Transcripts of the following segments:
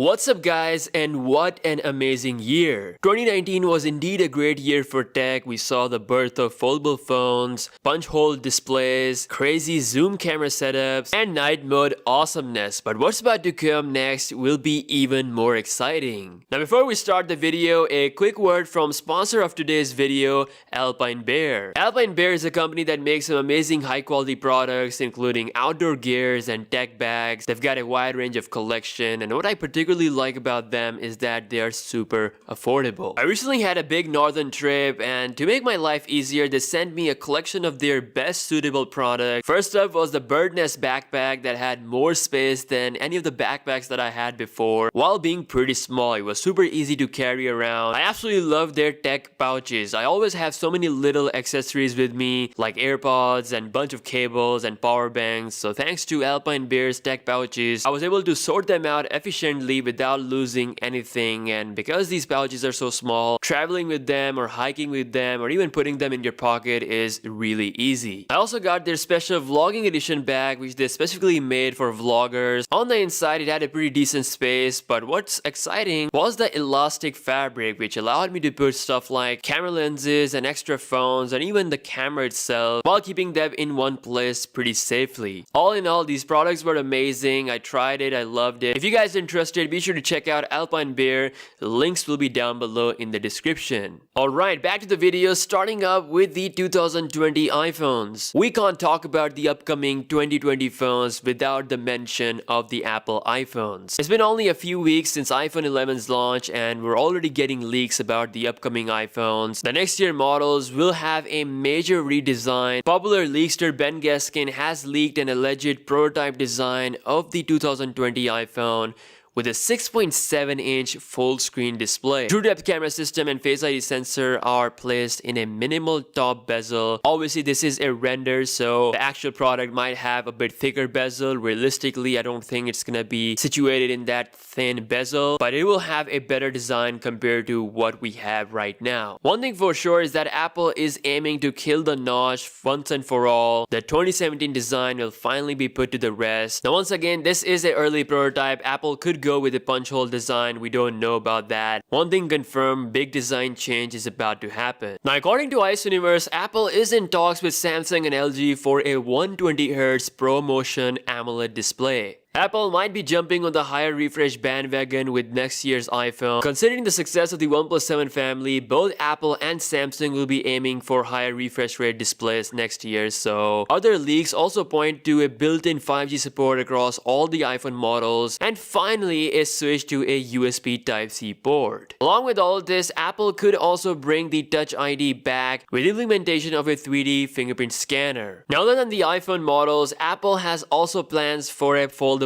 What's up guys, and what an amazing year. 2019 was indeed a great year for tech. We saw the birth of foldable phones, punch hole displays, crazy zoom camera setups, and night mode awesomeness. But what's about to come next will be even more exciting. Now before we start the video, a quick word from sponsor of today's video, Alpine Bear. Alpine Bear is a company that makes some amazing high quality products including outdoor gears and tech bags. They've got a wide range of collection, and what I particularly like about them is that they are super affordable. I recently had a big northern trip, and to make my life easier, they sent me a collection of their best suitable products. First up was the Bird Nest backpack that had more space than any of the backpacks that I had before, while being pretty small. It was super easy to carry around. I absolutely love their tech pouches. I always have so many little accessories with me, like AirPods and bunch of cables and power banks. So thanks to Alpine Bear's tech pouches, I was able to sort them out efficiently without losing anything. And because these pouches are so small, traveling with them or hiking with them or even putting them in your pocket is really easy. I also got their special vlogging edition bag, which they specifically made for vloggers. On the inside it had a pretty decent space, but what's exciting was the elastic fabric, which allowed me to put stuff like camera lenses and extra phones and even the camera itself while keeping them in one place pretty safely. All in all, these products were amazing. I tried it, I loved it. If you guys are interested, be sure to check out Alpine Bear. The links will be down below in the description. Alright, back to the video, starting up with the 2020 iPhones. We can't talk about the upcoming 2020 phones without the mention of the Apple iPhones. It's been only a few weeks since iPhone 11's launch, and we're already getting leaks about the upcoming iPhones. The next year models will have a major redesign. Popular leakster Ben Gaskin has leaked an alleged prototype design of the 2020 iPhone with a 6.7-inch full-screen display. True depth camera system and Face ID sensor are placed in a minimal top bezel. Obviously, this is a render, so the actual product might have a bit thicker bezel. Realistically, I don't think it's gonna be situated in that thin bezel, but it will have a better design compared to what we have right now. One thing for sure is that Apple is aiming to kill the notch once and for all. The 2017 design will finally be put to the rest. Now, once again, this is an early prototype. Apple could go with a punch hole design. We don't know about that. One thing confirmed, big design change is about to happen. Now, according to Ice Universe, Apple is in talks with Samsung and LG for a 120Hz ProMotion AMOLED display. Apple might be jumping on the higher refresh bandwagon with next year's iPhone. Considering the success of the OnePlus 7 family, both Apple and Samsung will be aiming for higher refresh rate displays next year. So other leaks also point to a built-in 5G support across all the iPhone models, and finally a switch to a USB Type-C port. Along with all of this, Apple could also bring the Touch ID back with implementation of a 3D fingerprint scanner. Now, other than the iPhone models, Apple has also plans for a foldable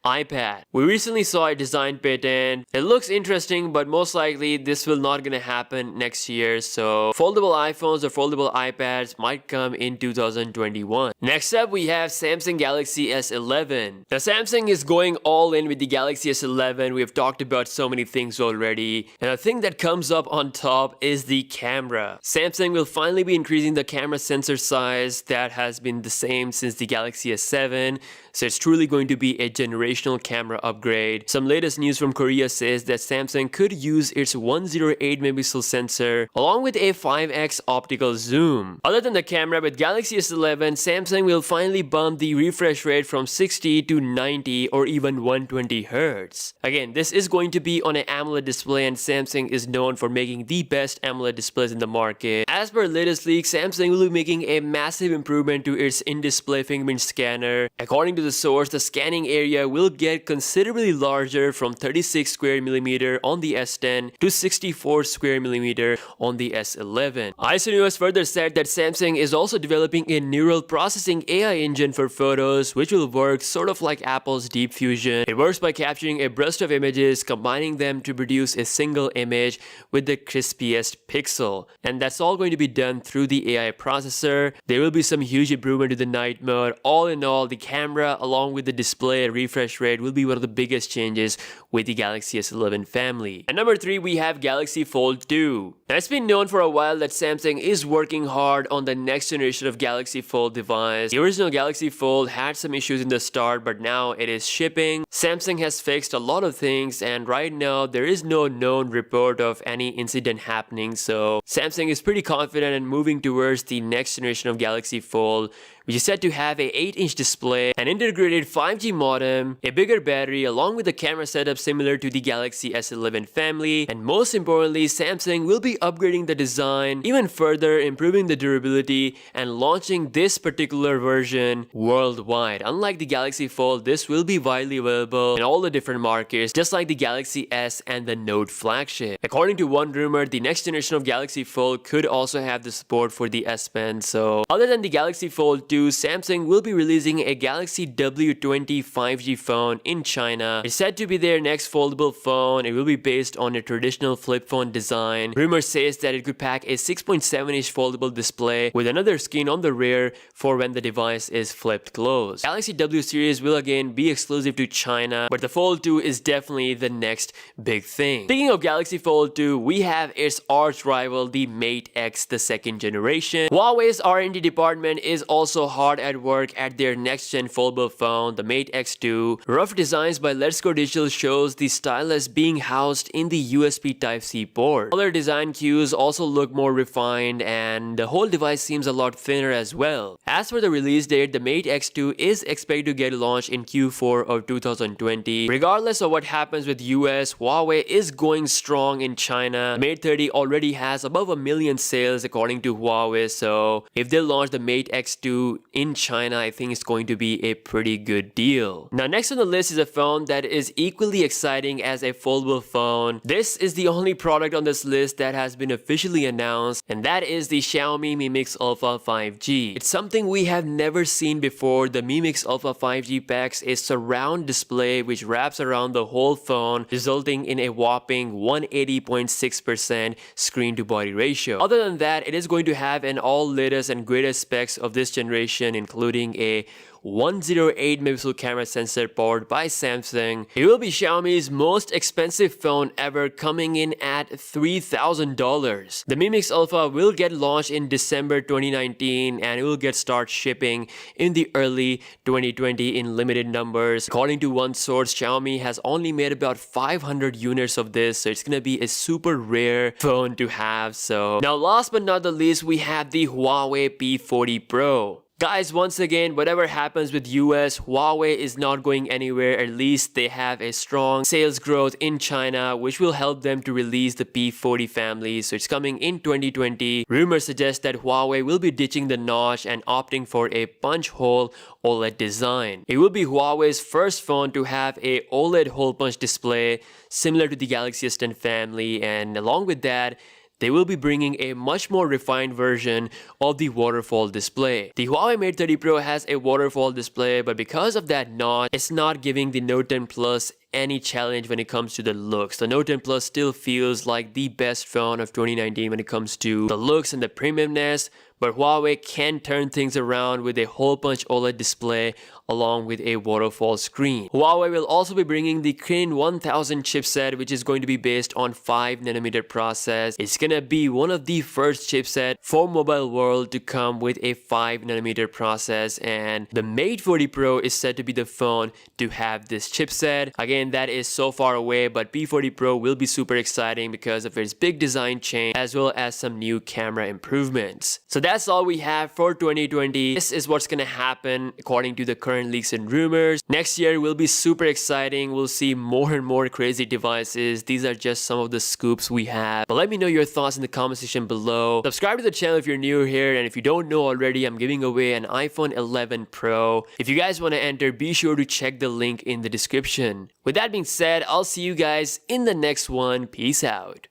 iPad. We recently saw a design patent. It looks interesting, but most likely this will not gonna happen next year, so foldable iPhones or foldable iPads might come in 2021. Next up, we have Samsung Galaxy S11. Now, Samsung is going all in with the Galaxy S11. We have talked about so many things already, and the thing that comes up on top is the camera. Samsung will finally be increasing the camera sensor size. That has been the same since the Galaxy S7, so it's truly going to be a generational camera upgrade. Some latest news from Korea says that Samsung could use its 108 megapixel sensor along with a 5x optical zoom. Other than the camera, with Galaxy S11, Samsung will finally bump the refresh rate from 60 to 90 or even 120 Hz. Again, this is going to be on an AMOLED display, and Samsung is known for making the best AMOLED displays in the market. As per latest leaks, Samsung will be making a massive improvement to its in-display fingerprint scanner. According to the source, the scanning area will get considerably larger from 36 square millimeter on the S10 to 64 square millimeter on the S11. Ice Universe further said that Samsung is also developing a neural processing AI engine for photos, which will work sort of like Apple's Deep Fusion. It works by capturing a burst of images, combining them to produce a single image with the crispiest pixel. And that's all going to be done through the AI processor. There will be some huge improvement to the night mode. All in all, the camera camera along with the display refresh rate will be one of the biggest changes with the Galaxy S11 family. At number 3, we have Galaxy Fold 2. Now, it's been known for a while that Samsung is working hard on the next generation of Galaxy Fold device. The original Galaxy Fold had some issues in the start, but now it is shipping. Samsung has fixed a lot of things, and right now there is no known report of any incident happening, so Samsung is pretty confident in moving towards the next generation of Galaxy Fold, which is said to have a 8-inch display, an integrated 5G modem, a bigger battery along with a camera setup similar to the Galaxy S11 family, and most importantly, Samsung will be upgrading the design even further, improving the durability and launching this particular version worldwide. Unlike the Galaxy Fold, this will be widely available in all the different markets, just like the Galaxy S and the Note flagship. According to one rumor, the next generation of Galaxy Fold could also have the support for the S Pen. So other than the Galaxy Fold 2, Samsung will be releasing a Galaxy W20 5G phone in China. It's said to be their next foldable phone. It will be based on a traditional flip phone design. Rumor says that it could pack a 6.7-inch foldable display with another screen on the rear for when the device is flipped closed. Galaxy W series will again be exclusive to China, but the Fold 2 is definitely the next big thing. Speaking of Galaxy Fold 2, we have its arch rival, the Mate X, the second generation. Huawei's R&D department is also hard at work at their next-gen foldable phone, the Mate X2. Rough designs by Let's Go Digital shows the stylus being housed in the USB Type-C port. Other design cues also look more refined, and the whole device seems a lot thinner as well. As for the release date, the Mate X2 is expected to get launched in Q4 of 2020. Regardless of what happens with US, Huawei is going strong in China. The Mate 30 already has above 1 million sales according to Huawei, so if they launch the Mate X2 in China, I think it's going to be a pretty good deal. Now, next on the list is a phone that is equally exciting as a foldable phone. This is the only product on this list that has been officially announced, and that is the Xiaomi Mi Mix Alpha 5G. It's something we have never seen before. The Mi Mix Alpha 5G packs a surround display which wraps around the whole phone, resulting in a whopping 180.6% screen to body ratio. Other than that, it is going to have an all latest and greatest specs of this generation, including a 108 megapixel camera sensor powered by Samsung. It will be Xiaomi's most expensive phone ever, coming in at $3,000. The Mi Mix Alpha will get launched in December 2019 and it will get start shipping in the early 2020 in limited numbers. According to one source, Xiaomi has only made about 500 units of this, so it's gonna be a super rare phone to have. So now, last but not the least, we have the Huawei P40 Pro. Guys, once again, whatever happens with US, Huawei is not going anywhere. At least they have a strong sales growth in China, which will help them to release the P40 family. So it's coming in 2020. Rumors suggest that Huawei will be ditching the notch and opting for a punch hole OLED design. It will be Huawei's first phone to have a OLED hole punch display similar to the Galaxy S10 family, and along with that, they will be bringing a much more refined version of the waterfall display. The Huawei Mate 30 Pro has a waterfall display, but because of that notch, it's not giving the Note 10 Plus any challenge when it comes to the looks. The Note 10 Plus still feels like the best phone of 2019 when it comes to the looks and the premiumness, but Huawei can turn things around with a hole punch OLED display along with a waterfall screen. Huawei will also be bringing the Kirin 1000 chipset, which is going to be based on 5nm process. It's gonna be one of the first chipset for mobile world to come with a 5nm process, and the Mate 40 Pro is said to be the phone to have this chipset. Again, that is so far away, but P40 Pro will be super exciting because of its big design change as well as some new camera improvements. So that's all we have for 2020. This is what's gonna happen according to the current leaks and rumors. Next year will be super exciting. We'll see more and more crazy devices. These are just some of the scoops we have. But let me know your thoughts in the comment section below. Subscribe to the channel if you're new here, and if you don't know already, I'm giving away an iPhone 11 Pro. If you guys want to enter, be sure to check the link in the description. With that being said, I'll see you guys in the next one. Peace out.